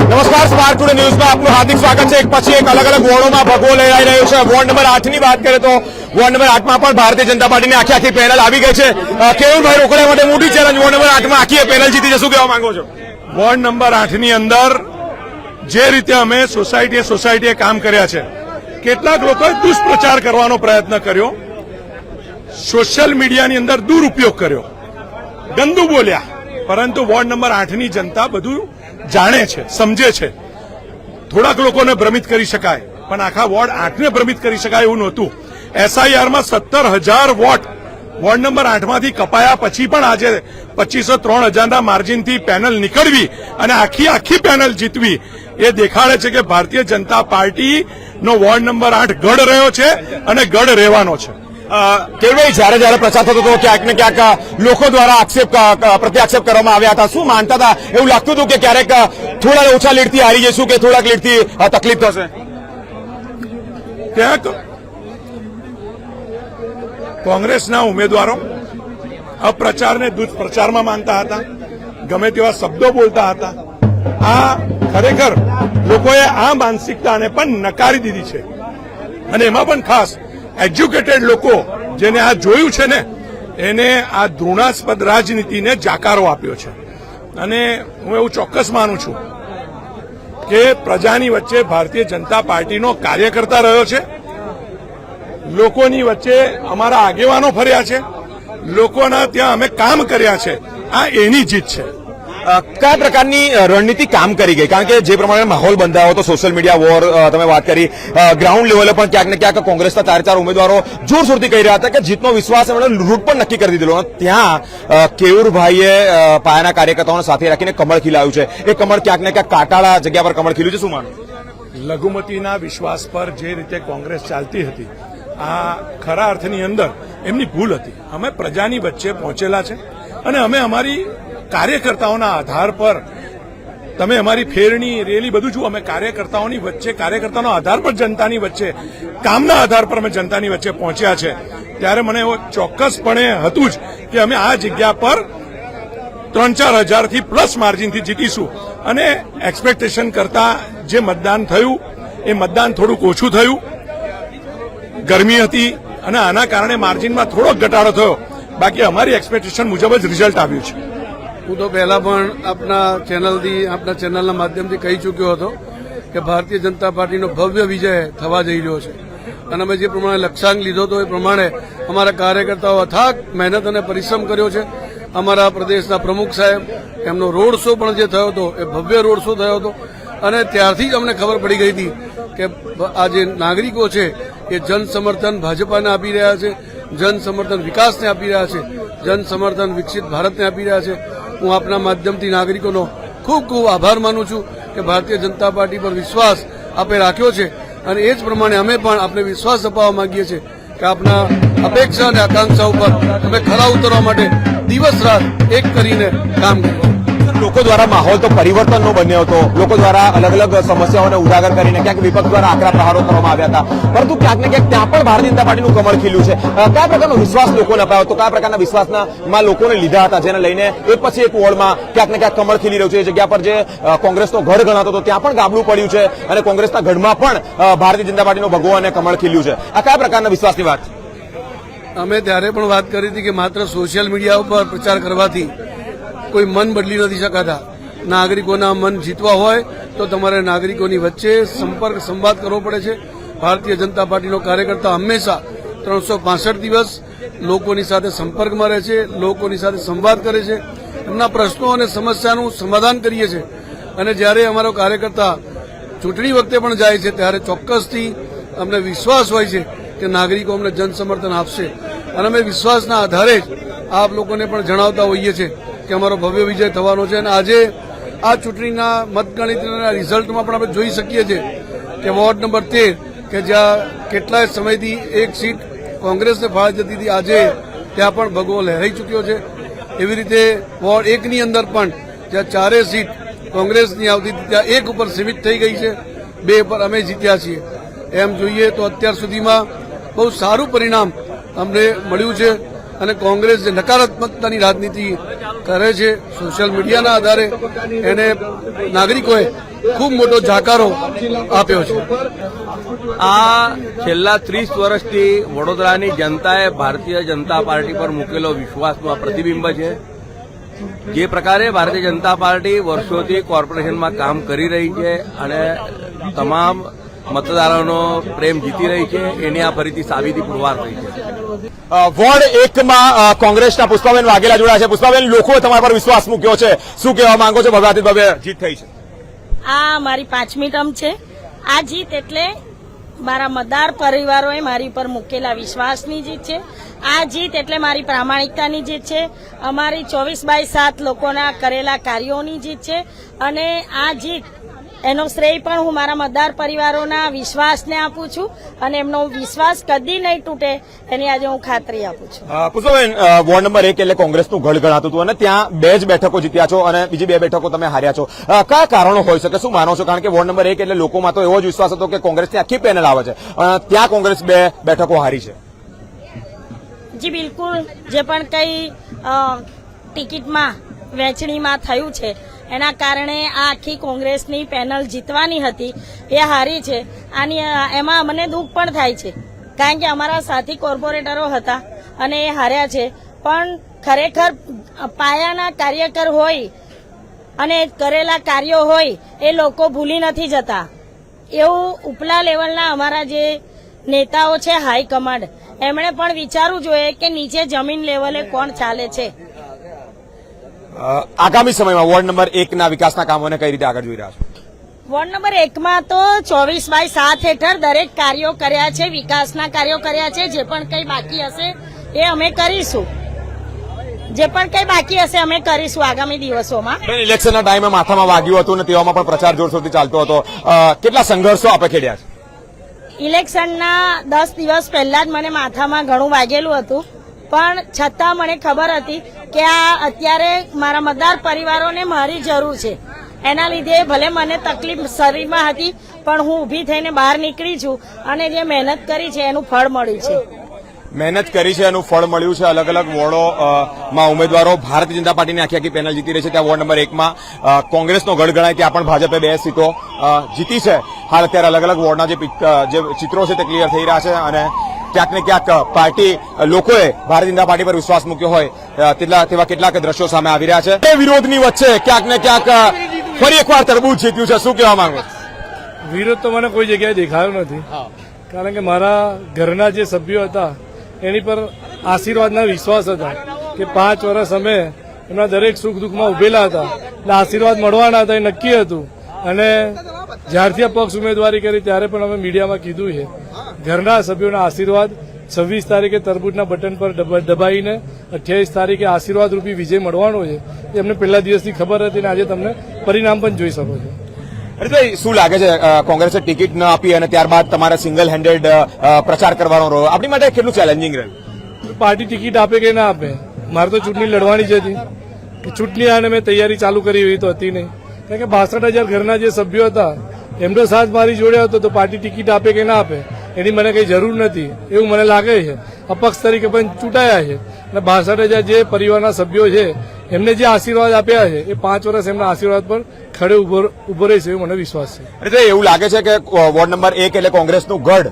નમસ્કાર, spark today ન્યૂઝમાં આપનું હાર્દિક સ્વાગત છે। એક પછી એક અલગ અલગ વોર્ડોમાં ભગવો લહેરાઈ રહ્યો છે। વોર્ડ નંબર 8 ની વાત કરીએ તો વોર્ડ નંબર 8 માં પણ ભારતીય જનતા પાર્ટીની આખી પેનલ આવી ગઈ છે। કેવલભાઈ રોકડિયા માટે મોટી ચેલેન્જ, વોર્ડ નંબર 8 માં આખી પેનલ જીતી છે, શું કહેવા માંગો છો? વોર્ડ નંબર 8 ની અંદર જે રીતે અમે સોસાયટીએ કામ કર્યા છે, કેટલાક લોકોએ દુષ્પ્રચાર કરવાનો પ્રયત્ન કર્યો, સોશિયલ મીડિયાની અંદર દુરુપયોગ કર્યો, ગંદુ બોલ્યા, પરંતુ વોર્ડ નંબર 8 ની જનતા બધું જાણે છે, સમજે છે। થોડાક લોકોને ભ્રમિત કરી શકાય, પણ આખા વોર્ડ 8 ને ભ્રમિત કરી શકાય એવું નહોતું। એસઆઈઆરમાં 17,000 વોટ વોર્ડ નંબર 8 માંથી કપાયા પછી પણ આજે 2,503,000ના માર્જિનથી પેનલ નીકળવી અને આખી પેનલ જીતવી એ દેખાડે છે કે ભારતીય જનતા પાર્ટીનો વોર્ડ નંબર 8 ગઢ રહ્યો છે અને ગઢ રહેવાનો છે। કેવલભાઈ, જયારે પ્રચાર થતો હતો ક્યાંક ને ક્યાંક લોકો દ્વારા પ્રત્યાક્ષેપ કરવામાં આવ્યા હતા, શું માનતા હતા? એવું લાગતું હતું કે ક્યારેક થોડા ઓછા લીડથી હારી જઈશું કે થોડાક લીડથી તકલીફ થશે? ક્યાંક કોંગ્રેસના ઉમેદવારો અપ્રચારને દુષ્પ્રચારમાં માનતા હતા, ગમે તેવા શબ્દો બોલતા હતા। આ ખરેખર લોકોએ આ માનસિકતાને પણ નકારી દીધી છે અને એમાં પણ ખાસ એજ્યુકેટેડ લોકો જેને આ જોયું છે ને એને આ ઘૃણાસ્પદ રાજનીતિને જાકારો આપ્યો છે। અને હું એવું ચોક્કસ માનું છું કે પ્રજાની વચ્ચે ભારતીય જનતા પાર્ટીનો કાર્યકર્તા રહ્યો છે, લોકોની વચ્ચે અમારા આગેવાનો ફર્યા છે, લોકોના ત્યાં અમે કામ કર્યા છે। આ એની જીત છે। કયા પ્રકારની રણનીતિ કામ કરી ગઈ? કારણ કે જે પ્રમાણે માહોલ બંધાયો હતો, સોશિયલ મીડિયા વોર તમે વાત કરી, ગ્રાઉન્ડ લેવલે પણ ક્યાંક ને ક્યાંક કોંગ્રેસના 4 ઉમેદવારો જોરશોરથી કહી રહ્યા હતા કે જીતનો વિશ્વાસ એમણે રૂટ પણ નક્કી કરી દીધેલો। ત્યાં કેયુરભાઈએ પાયાના કાર્યકર્તાઓને સાથે રાખીને કમળ ખીલાવ્યું છે। એ કમળ ક્યાંક ને ક્યાંક કાટાળા જગ્યા પર કમળ ખીલ્યું છે, શું માનો? લઘુમતીના વિશ્વાસ પર જે રીતે કોંગ્રેસ ચાલતી હતી, આ ખરા અર્થની અંદર એમની ભૂલ હતી। અમે પ્રજાની વચ્ચે પહોંચેલા છે અને અમે અમારી કાર્યકર્તાઓના આધાર પર, તમે અમારી ફેરણી રેલી બધું જુઓ, અમે કાર્યકર્તાઓની વચ્ચે, કાર્યકર્તાઓના આધાર પર જનતાની વચ્ચે, કામના આધાર પર અમે જનતાની વચ્ચે પહોંચ્યા છે। ત્યારે મને ચોક્કસપણે હતું જ કે અમે આ જગ્યા પર 3-4 હજારથી પ્લસ માર્જિનથી જીતીશું અને એક્સપેક્ટેશન કરતા જે મતદાન થયું એ મતદાન થોડુંક ઓછું થયું, ગરમી હતી અને આના કારણે માર્જિનમાં થોડોક ઘટાડો થયો, બાકી અમારી એક્સપેક્ટેશન મુજબ જ રિઝલ્ટ આવ્યું છે। હું તો પહેલા પણ આપના ચેનલના માધ્યમથી કહી ચૂક્યો હતો કે ભારતીય જનતા પાર્ટીનો ભવ્ય વિજય થવા જઈ રહ્યો છે અને અમે જે પ્રમાણે લક્ષ્યાંક લીધો હતો એ પ્રમાણે અમારા કાર્યકર્તાઓ અથાગ મહેનત અને પરિશ્રમ કર્યો છે। અમારા પ્રદેશના પ્રમુખ સાહેબ, એમનો રોડ શો પણ જે થયો હતો એ ભવ્ય રોડ શો થયો હતો અને ત્યારથી જ અમને ખબર પડી ગઈ હતી કે આ જે નાગરિકો છે એ જન સમર્થન ભાજપાને આપી રહ્યા છે, જન સમર્થન વિકાસને આપી રહ્યા છે, જન સમર્થન વિકસિત ભારતને આપી રહ્યા છે। હું આપના માધ્યમથી નાગરિકોનો ખૂબ ખૂબ આભાર માનું છું કે ભારતીય જનતા પાર્ટી પર વિશ્વાસ આપે રાખ્યો છે અને એ જ પ્રમાણે અમે પણ આપને વિશ્વાસ અપાવવા માંગીએ છીએ કે આપના અપેક્ષા અને આકાંક્ષા ઉપર અમે ખરા ઉતરવા માટે દિવસ રાત એક કરીને કામ કરીએ। લોકો દ્વારા માહોલ તો પરિવર્તનનો બન્યો હતો, લોકો દ્વારા અલગ અલગ સમસ્યાઓને ઉજાગર કરીને ક્યાંક વિપક્ષ દ્વારા આકરા પ્રહારો કરવામાં આવ્યા હતા, પરંતુ ક્યાંક ને ક્યાંક ત્યાં પણ ભારતીય જનતા પાર્ટીનું કમળ ખીલ્યું છે। કયા પ્રકારનો વિશ્વાસ લોકોને અપાયો હતો, કયા પ્રકારના વિશ્વાસમાં લોકોને લીધા હતા, જેને લઈને એક પછી એક વોર્ડમાં ક્યાંક ને ક્યાંક કમળ ખીલી રહ્યું છે? એ જગ્યા પર જે કોંગ્રેસનો ગઢ ગણાતો હતો ત્યાં પણ ગાબડું પડ્યું છે અને કોંગ્રેસના ગઢમાં પણ ભારતીય જનતા પાર્ટીનો ભગવો અને કમળ ખીલ્યું છે। આ કયા પ્રકારના વિશ્વાસની વાત છે? અમે ત્યારે પણ વાત કરી હતી કે માત્ર સોશિયલ મીડિયા ઉપર પ્રચાર કરવાથી કોઈ મન બદલી નથી શકાતા। નાગરિકોના મન જીતવા હોય તો તમારે નાગરિકોની વચ્ચે સંવાદ કરવો પડે છે। ભારતીય જનતા પાર્ટીનો કાર્યકર્તા હંમેશા 365 દિવસ લોકોની સાથે સંપર્કમાં રહે છે, લોકોની સાથે સંવાદ કરે છે, એમના પ્રશ્નો અને સમસ્યાનું સમાધાન કરીએ છીએ અને જ્યારે અમારો કાર્યકર્તા ચૂંટણી વખતે પણ જાય છે ત્યારે ચોક્કસથી અમને વિશ્વાસ હોય છે કે નાગરિકો અમને જન સમર્થન આપશે અને અમે વિશ્વાસના આધારે જ આપ લોકોને પણ જણાવતા હોઈએ છીએ કે અમારો ભવ્ય વિજય થવાનો છે। અને આજે આ ચૂંટણીના મતગણતરીના રિઝલ્ટમાં પણ આપણે જોઈ શકીએ છીએ કે વોર્ડ નંબર 13 કે જ્યાં કેટલાય સમયથી એક સીટ કોંગ્રેસને ફાળે જતી હતી, આજે ત્યાં પણ ભગવો લહેરાઈ ચૂક્યો છે। એવી રીતે વોર્ડ 1 ની અંદર પણ જ્યાં 4 સીટ કોંગ્રેસની આવતી હતી ત્યાં 1 ઉપર સીમિત થઈ ગઈ છે, 2 પર અમે જીત્યા છીએ। એમ જોઈએ તો અત્યાર સુધીમાં બહુ સારું પરિણામ અમને મળ્યું છે અને કોંગ્રેસ જે નકારાત્મકતાની રાજનીતિ કરે છે સોશિયલ મીડિયાના આધારે એને નાગરિકોએ ખૂબ મોટો જાકારો આપ્યો છે. આ છેલ્લા 30 વર્ષથી વડોદરાની જનતાએ ભારતીય જનતા પાર્ટી પર મૂકેલો વિશ્વાસનું આ પ્રતિબિંબ છે. જે પ્રકારે ભારતીય જનતા પાર્ટી વર્ષોથી કોર્પોરેશનમાં કામ કરી રહી છે અને તમામ મતદારોનો પ્રેમ જીતી રહી છે, એની આ ફરીથી સાબિતી પુરવાર થઈ છે. વોર્ડ 1માં કોંગ્રેસના પુષ્પાબેન વાઘેલા જોડાયા છે. પુષ્પાબેન, લોકોએ તમારા પર વિશ્વાસ મૂક્યો છે, શું કહેવા માંગો છો? ભવ્યાથી ભવ્ય જીત થઈ છે. આ મારી 5મી ટર્મ છે. આ જીત એટલે મારા મતદાર પરિવારોએ મારી પર મૂકેલા વિશ્વાસની જીત છે. આ જીત એટલે મારી પ્રામાણિકતાની જીત છે. અમારી 24/7 લોકોના કરેલા કાર્યોની જીત છે. અને આ જીત એનો શ્રેય પણ હું મારા મતદાર પરિવારોના વિશ્વાસને આપું છું અને એમનો વિશ્વાસ કદી નહીં તૂટે એની આજે હું ખાતરી આપું છું. પુષ્પાબેન, વોર્ડ નંબર 1 એટલે કોંગ્રેસનું ગઢ ગણાતું હતું અને ત્યાં 2 જ બેઠકો જીત્યા છો અને બીજી 2 બેઠકો તમે હાર્યા છો. કયા કારણો હોઈ શકે, શું માનો છો? કારણ કે વોર્ડ નંબર 1 એટલે લોકોમાં તો એવો જ વિશ્વાસ હતો કે કોંગ્રેસની આખી પેનલ આવે છે, ત્યાં કોંગ્રેસ 2 બેઠકો હારી છે. જી બિલકુલ, જે પણ કંઈ ટિકિટમાં વહેંચણીમાં થયું છે એના કારણે આ આખી કોંગ્રેસની પેનલ જીતવાની હતી એ હારી છે. એમાં મને દુઃખ પણ થાય છે કારણ કે અમારા સાથી કોર્પોરેટરો હતા અને એ હાર્યા છે. પણ ખરેખર પાયાના કાર્યકર હોય અને કરેલા કાર્યો હોય એ લોકો ભૂલી નથી જતા. એવું ઉપલા લેવલના અમારા જે નેતાઓ છે હાઈકમાન્ડ, એમણે પણ વિચારવું જોઈએ કે નીચે જમીન લેવલે કોણ ચાલે છે. આગામી સમયમાં વોર્ડ નંબર 1ના વિકાસના કામોને કઈ રીતે આગળ જોઈ રહ્યા છો? વોર્ડ નંબર 1માં તો 24/7 હેઠળ દરેક કાર્યો કર્યા છે, વિકાસના કાર્યો કર્યા છે. જે પણ કંઈ બાકી હશે એ અમે કરીશું. જે પણ કંઈ બાકી હશે અમે કરીશું આગામી દિવસોમાં. ઇલેક્શનના ટાઈમે માથામાં વાગ્યું હતું અને તેવામાં પણ પ્રચાર જોરશોરથી ચાલતો હતો. કેટલા સંઘર્ષો આપે ખેડ્યા છે? ઇલેક્શનના 10 દિવસ પહેલા જ મને માથામાં ઘણું વાગેલું હતું, પણ છતાં મને ખબર હતી કે આ અત્યારે મારા મતદાર પરિવારોને મારી જરૂર છે. એના લીધે ભલે મને તકલીફ શરીરમાં હતી પણ હું ઊભી થઈને બહાર નીકળી છું અને જે મહેનત કરી છે એનું ફળ મળ્યું છે. મહેનત કરી છે એનું ફળ મળ્યું છે. અલગ અલગ વોર્ડોમાં ઉમેદવારો ભારતીય જનતા પાર્ટીની આખી પેનલ જીતી રહી છે. ત્યાં વોર્ડ નંબર 1માં કોંગ્રેસનો ગઢ ગણાય, ત્યાં પણ ભાજપે 2 સીટો જીતી છે. હાલ અત્યારે અલગ અલગ વોર્ડના જે ચિત્રો છે તે ક્લિયર થઈ રહ્યા છે અને ક્યાંક ને ક્યાંક પાર્ટી લોકોએ ભારતીય જનતા પાર્ટી પર વિશ્વાસ મૂક્યો હોય તેવા કેટલાક દ્રશ્યો સામે આવી રહ્યા છે. એ વિરોધની વચ્ચે ક્યાંક ને ક્યાંક ફરી એકવાર તરબૂચ જીત્યું છે, શું કહેવા માંગો? વિરોધ તો મને કોઈ જગ્યાએ દેખાયો નથી, કારણ કે મારા ઘરના જે સભ્યો હતા એની પર આશીર્વાદના વિશ્વાસ હતા કે 5 વર્ષ અમે એમના દરેક સુખ દુઃખમાં ઉભેલા હતા, એટલે આશીર્વાદ મળવાના હતા એ નક્કી હતું. અને જ્યારથી આ પક્ષ ઉમેદવારી કરી ત્યારે પણ અમે મીડિયામાં કીધું છે, ઘરના સભ્યોના આશીર્વાદ 26 તારીખે તરબૂચના બટન પર દબાઈને 28 તારીખે આશીર્વાદ રૂપી વિજય મળવાનો છે એ અમને પહેલા દિવસથી ખબર હતી અને આજે તમને પરિણામ પણ જોઈ શકો છો. હરીશભાઈ, શું લાગે છે કોંગ્રેસે ટિકિટ ન આપી અને ત્યારબાદ તમારે સિંગલ હેન્ડેડ પ્રચાર કરવાનો રહ્યો, આપણી માટે કેટલું ચેલેન્જિંગ રહ્યું? પાર્ટી ટિકિટ આપે કે ના આપે, મારે તો ચૂંટણી લડવાની જ હતી. ચૂંટણી આને મેં તૈયારી ચાલુ કરી એવી તો હતી નહીં, કારણ કે 62,000 ઘરના જે સભ્યો હતા એમનો સાથ મારી જોડે હતો, તો પાર્ટી ટિકિટ આપે કે ના આપે એની મને કઈ જરૂર નથી એવું મને લાગે છે. અપક્ષ તરીકે પણ ચૂંટાયા છે અને 62,000 જે પરિવારના સભ્યો છે એમને જે આશીર્વાદ આપ્યા છે એ 5 વર્ષ એમના આશીર્વાદ પર ખડે ઉભો રહેશે એવું મને વિશ્વાસ છે. એટલે એવું લાગે છે કે વોર્ડ નંબર 1 એટલે કોંગ્રેસનું ગઢ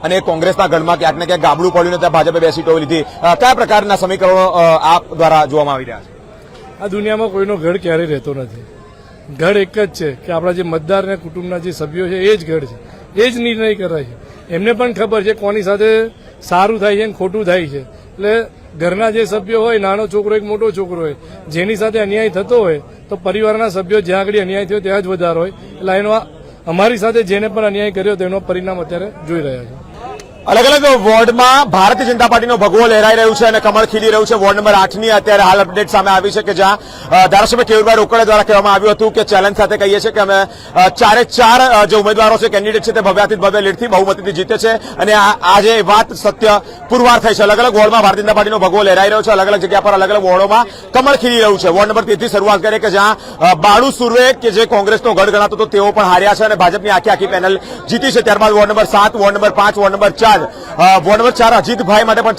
અને કોંગ્રેસના ગઢમાં ક્યાંક ને ક્યાંક ગાબડું પડ્યું ને ત્યાં ભાજપે 2 સીટો લીધી. કયા પ્રકારના સમીકરણો આપ દ્વારા જોવામાં આવી રહ્યા છે? આ દુનિયામાં કોઈનો ગઢ ક્યારેય રહેતો નથી. ગઢ એક જ છે કે આપણા જે મતદાર અને કુટુંબના જે સભ્યો છે એ જ ગઢ છે, એ જ નિર્ણય કરે છે. એમને પણ ખબર છે કોની સાથે સારું થાય છે અને ખોટું થાય છે. એટલે ઘરના જે સભ્યો હોય, નાનો છોકરો એક મોટો છોકરો હોય, જેની સાથે અન્યાય થતો હોય તો પરિવારના સભ્યો જ્યાં આગળ અન્યાય થયો ત્યાં જ વધારો હોય. એટલે એનો અમારી સાથે જેને પણ અન્યાય કર્યો તેનો પરિણામ અત્યારે જોઈ રહ્યા છે. અલગ અલગ વોર્ડમાં ભારતીય જનતા પાર્ટીનો ભગવો લહેરાઈ રહ્યું છે અને કમળ ખીલી રહ્યું છે. વોર્ડ નંબર 8ની અત્યારે હાલ અપડેટ સામે આવી છે કે જ્યાં ધારાસભ્ય કેયુરભાઈ રોકડિયા દ્વારા કહેવામાં આવ્યું હતું કે ચેલેન્જ સાથે કહીએ છીએ કે અમે 4 જે ઉમેદવારો છે, કેન્ડિડેટ છે, તે ભવ્યાથી ભવ્ય લીડથી બહુમતીથી જીતે છે અને આજે વાત સત્ય પુરવાર થઈ છે. અલગ અલગ વોર્ડમાં ભારતીય જનતા પાર્ટીનો ભગવો લહેરાઈ રહ્યો છે. અલગ અલગ જગ્યા પર અલગ અલગ વોર્ડોમાં કમળ ખીલી રહ્યું છે. વોર્ડ નંબર 13થી શરૂઆત કરીએ કે જ્યાં બાળુ સુર્વે કે જે કોંગ્રેસનો ગઢ ગણાતો હતો તેઓ પણ હાર્યા છે અને ભાજપની આખી પેનલ જીતી છે. ત્યારબાદ ward number 7, ward number 5, ward number 4 જ વોર્ડ નંબર 4 અજીતભાઈ માટે પણ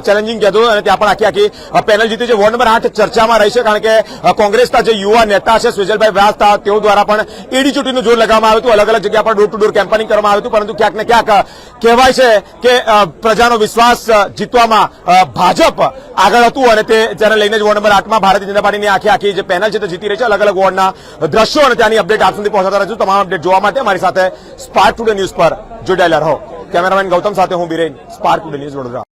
ચેલેન્જિંગ કહેતું અને ત્યાં પણ આખી પેનલ જીતી છે. વોર્ડ નંબર 8 ચર્ચામાં રહી છે કારણ કે કોંગ્રેસના જે યુવા નેતા છે સુજલભાઈ વ્યાસ તેઓ દ્વારા પણ એડી ચૂંટણીનું જોર લગાવવામાં આવ્યું હતું. અલગ અલગ જગ્યા પર ડોર ટુ ડોર કેમ્પેનિંગ કરવામાં આવ્યું હતું, પરંતુ ક્યાંક ને ક્યાંક કહેવાય છે કે પ્રજાનો વિશ્વાસ જીતવામાં ભાજપ આગળ હતું અને તે જેને લઈને જ વોર્ડ નંબર 8માં ભારતીય જનતા પાર્ટીની આખી જે પેનલ છે તે જીતી રહી છે. અલગ અલગ વોર્ડના દ્રશ્યો અને ત્યાંની અપડેટ આપ સુધી પહોંચાડતા રહીશું. તમામ અપડેટ જોવા માટે મારી સાથે સ્પાર્ક ટુડે ન્યૂઝ પર જોડાયેલા રહો. કેમેરામેન ગૌતમ સાથે હું Biren, spark today news Vadodara.